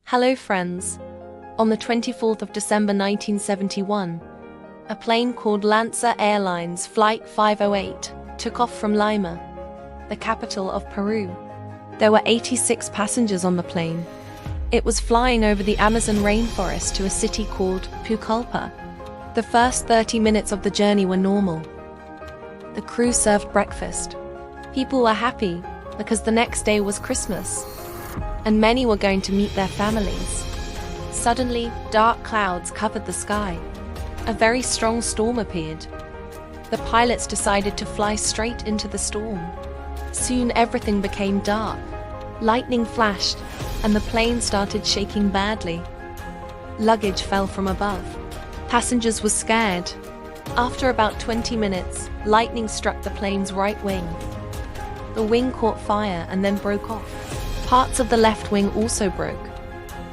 Hello friends. On the 24th of December 1971, a plane called Lanza Airlines Flight 508 took off from Lima, the capital of Peru. There were 86 passengers on the plane. It was flying over the Amazon rainforest to a city called Pucallpa. The first 30 minutes of the journey were normal. The crew served breakfast. People were happy because the next day was Christmas, and many were going to meet their families. Suddenly, dark clouds covered the sky. A very strong storm appeared. The pilots decided to fly straight into the storm. Soon everything became dark. Lightning flashed, and the plane started shaking badly. Luggage fell from above. Passengers were scared. After about 20 minutes, lightning struck the plane's right wing. The wing caught fire and then broke off. Parts of the left wing also broke.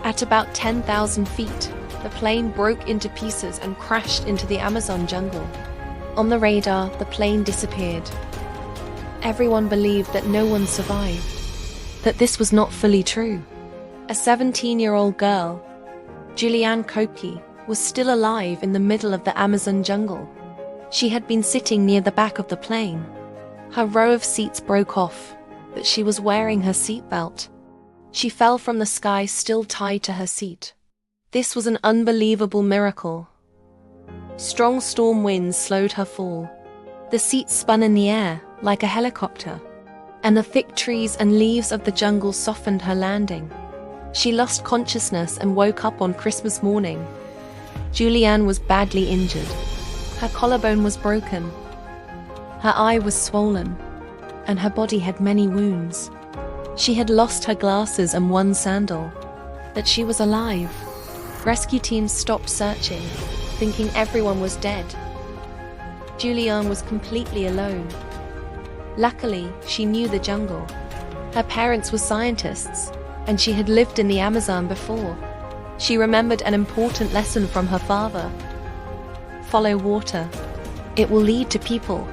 At about 10,000 feet, the plane broke into pieces and crashed into the Amazon jungle. On the radar, the plane disappeared. Everyone believed that no one survived. That this was not fully true. A 17-year-old girl, Julianne Koepke, was still alive in the middle of the Amazon jungle. She had been sitting near the back of the plane. Her row of seats broke off, but she was wearing her seatbelt. She fell from the sky still tied to her seat. This was an unbelievable miracle. Strong storm winds slowed her fall. The seat spun in the air like a helicopter, and the thick trees and leaves of the jungle softened her landing. She lost consciousness and woke up on Christmas morning. Julianne was badly injured. Her collarbone was broken. Her eye was swollen, and her body had many wounds. She had lost her glasses and one sandal, but she was alive. Rescue teams stopped searching, thinking everyone was dead. Julianne was completely alone. Luckily, she knew the jungle. Her parents were scientists, and she had lived in the Amazon before. She remembered an important lesson from her father. Follow water. It will lead to people.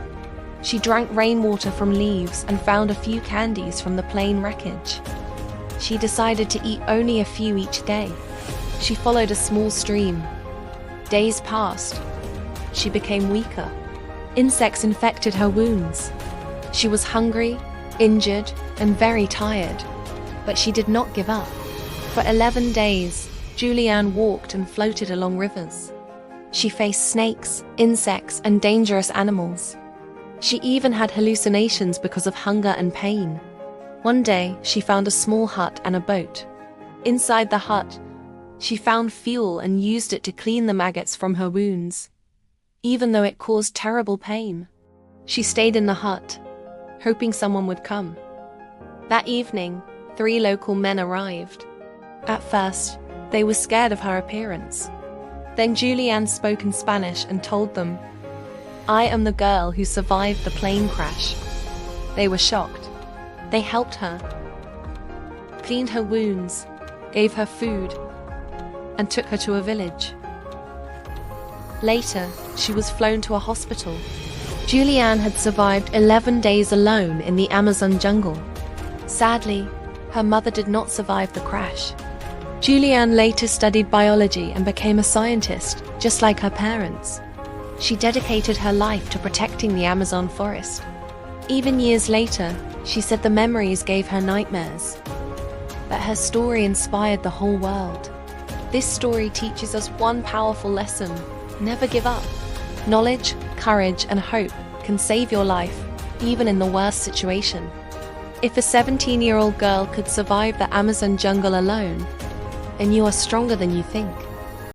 She drank rainwater from leaves and found a few candies from the plane wreckage. She decided to eat only a few each day. She followed a small stream. Days passed. She became weaker. Insects infected her wounds. She was hungry, injured, and very tired. But she did not give up. For 11 days, Julianne walked and floated along rivers. She faced snakes, insects, and dangerous animals. She even had hallucinations because of hunger and pain. One day, she found a small hut and a boat. Inside the hut, she found fuel and used it to clean the maggots from her wounds, even though it caused terrible pain. She stayed in the hut, hoping someone would come. That evening, 3 local men arrived. At first, they were scared of her appearance. Then Julianne spoke in Spanish and told them, "I am the girl who survived the plane crash." They were shocked. They helped her, cleaned her wounds, gave her food, and took her to a village. Later, she was flown to a hospital. Julianne had survived 11 days alone in the Amazon jungle. Sadly, her mother did not survive the crash. Julianne later studied biology and became a scientist, just like her parents. She dedicated her life to protecting the Amazon forest. Even years later, she said the memories gave her nightmares. But her story inspired the whole world. This story teaches us one powerful lesson: never give up. Knowledge, courage, and hope can save your life, even in the worst situation. If a 17-year-old girl could survive the Amazon jungle alone, then you are stronger than you think.